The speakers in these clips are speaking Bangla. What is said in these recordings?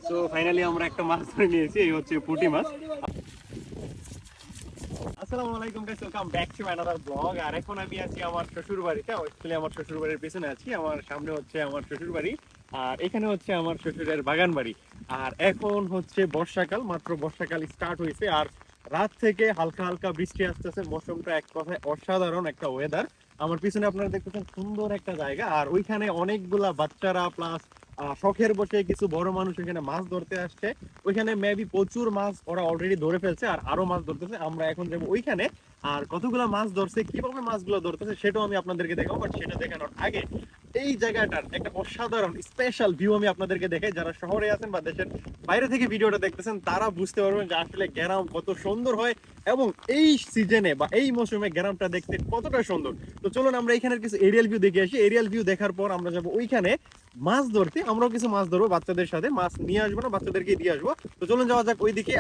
সো ফাইনালি আমরা একটা মাছ ধরে নিয়েছি, এই হচ্ছে পুঁটি মাছ। আসসালামু আলাইকুম guys, welcome back to another vlog. আর এখন আমি আছি আমার শ্বশুর বাড়িতে। অ্যাকচুয়ালি আমার শ্বশুর বাড়ির পেছনে আছি, আমার সামনে হচ্ছে আমার শ্বশুর বাড়ি, আর এখানে হচ্ছে আমার শ্বশুরের বাগান বাড়ি। আর এখন হচ্ছে বর্ষাকাল, মাত্র বর্ষাকাল স্টার্ট হয়েছে, আর রাত থেকে হালকা হালকা বৃষ্টি আসতেছে। মৌসুমটা এক কথায় অসাধারণ একটা ওয়েদার। আমার পিছনে আপনারা দেখতেছেন সুন্দর একটা জায়গা, আর ওইখানে অনেকগুলা বাচ্চারা প্লাস শখের বসে কিছু বড় মানুষ এখানে মাছ ধরতে আসছে। ওইখানে মেবি প্রচুর মাছ ওরা অলরেডি ধরে ফেলছে, আর আরো মাছ ধরতেছে। আমরা এখন যাবো ওইখানে, আর কতগুলো মাছ ধরছে, কিভাবে মাছগুলো ধরতেছে সেটাও আমি আপনাদেরকে দেখাবো। বাট সেটা দেখানোর আগে এই জায়গাটার একটা অসাধারণ স্পেশাল ভিউ আমি আপনাদেরকে দেখাই। যারা শহরে আছেন বা দেশের বাইরে থেকে ভিডিওটা দেখতেছেন তারা বুঝতে পারবেন যে আসলে গ্রাম কত সুন্দর হয়, এবং এই সিজনে বা এই মৌসুমে গ্রামটা দেখতে কতটা সুন্দর। তো চলুন আমরা এখানের কিছু এরিয়াল ভিউ দেখে আসি। এরিয়াল ভিউ দেখার পর আমরা যাবো ওইখানে মাছ ধরতে। আমরাও কিছু মাছ ধরবো, বাচ্চাদের সাথে মাছ নিয়ে আসবো না, বাচ্চাদেরকে দিয়ে আসবো। তো চলুন যাওয়া যাক ওইদিকে।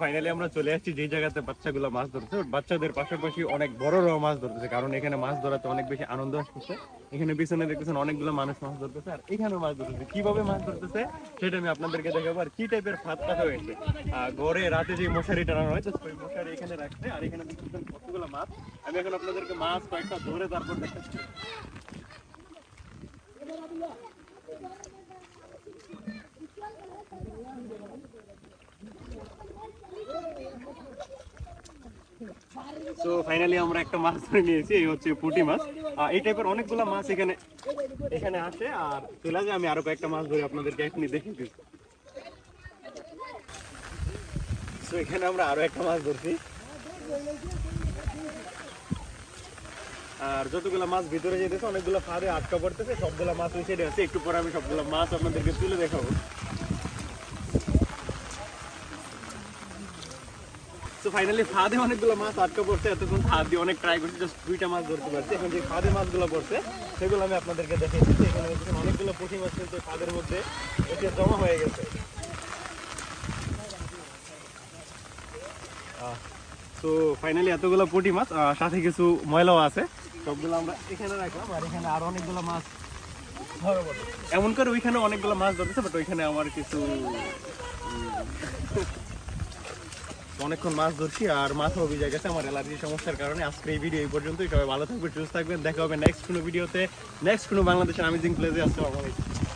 ফাইনালি আমরা চলে আসছি যে জায়গাতে বাচ্চাগুলো মাছ ধরছে। বাচ্চাদের পাশাপাশি অনেক বড়রাও মাছ ধরতেছে, কারণ এখানে মাছ ধরাতে অনেক বেশি আনন্দ আসতেছে। এখানে পিছনে দেখতেছেন অনেকগুলো মানুষ মাছ ধরতেছে, আর এখানেও মাছ ধরতেছে। কিভাবে মাছ ধরতেছে সেটা আমি আপনাদেরকে দেখাবো, আর কি টাইপের ফাঁদ কাটা হয়েছে। ঘরে রাতে যে মশারি টানানো হয়েছে ওই মশারি এখানে রাখছে, আর এখানে দেখতেছেন কতগুলো মাছ। আমি এখন আপনাদেরকে মাছ কয়েকটা ধরে তারপর দেখাচ্ছি। তো ফাইনালি আমরা একটা মাছ ধরে নিয়েছি, এই হচ্ছে পুঁটি মাছ। এই টাইপের অনেকগুলো মাছ এখানে এখানে আসে আর চলে যায়। আমি আরো কয়েকটা মাছ ধরে আপনাদেরকে এখনই দেখে দিই। তো এখানে আমরা আরো একটা মাছ ধরছি, আর যতগুলো মাছ ভিতরে যেতেছে অনেকগুলো ফাঁদে আটকা পড়তেছে। সবগুলো মাছ ওই সাইডে আছে, একটু পরে আমি সবগুলো মাছ আপনাদেরকে তুলে দেখাবো। তো ফাইনালি ফাঁদে অনেকগুলো মাছ আটকা পড়ছে। এতক্ষণ ফাঁদ দিয়ে অনেক ট্রাই করছি, জাস্ট দুইটা মাছ ধরতে পারছি। এখন যে ফাঁদে মাছগুলো পড়ছে সেগুলো আমি আপনাদেরকে দেখে দিচ্ছি। এখানে অনেকগুলো পুঁটি মাছ কিন্তু ফাঁদের মধ্যে এসে জমা হয়ে গেছে। তো ফাইনালি এতগুলো পুঁটি মাছ, সাথে কিছু ময়লাও আছে, সবগুলো আমরা এখানে রাখলাম। আর এখানে আরো অনেকগুলো মাছ এমন করে ওইখানে অনেকগুলো মাছ ধরতেছে, বাট ওইখানে আমার কিছু অনেকক্ষণ মাছ ধরছি আর মাথা ভিজে গেছে আমার অ্যালার্জির সমস্যার কারণে। আজকে এই ভিডিও এই পর্যন্তই। সবাই ভালো থাকবেন, সুস্থ থাকবেন। দেখা হবে নেক্সট কোনো ভিডিওতে, নেক্সট কোনো বাংলাদেশের অ্যামেজিং প্লেসে। আসসালামু আলাইকুম।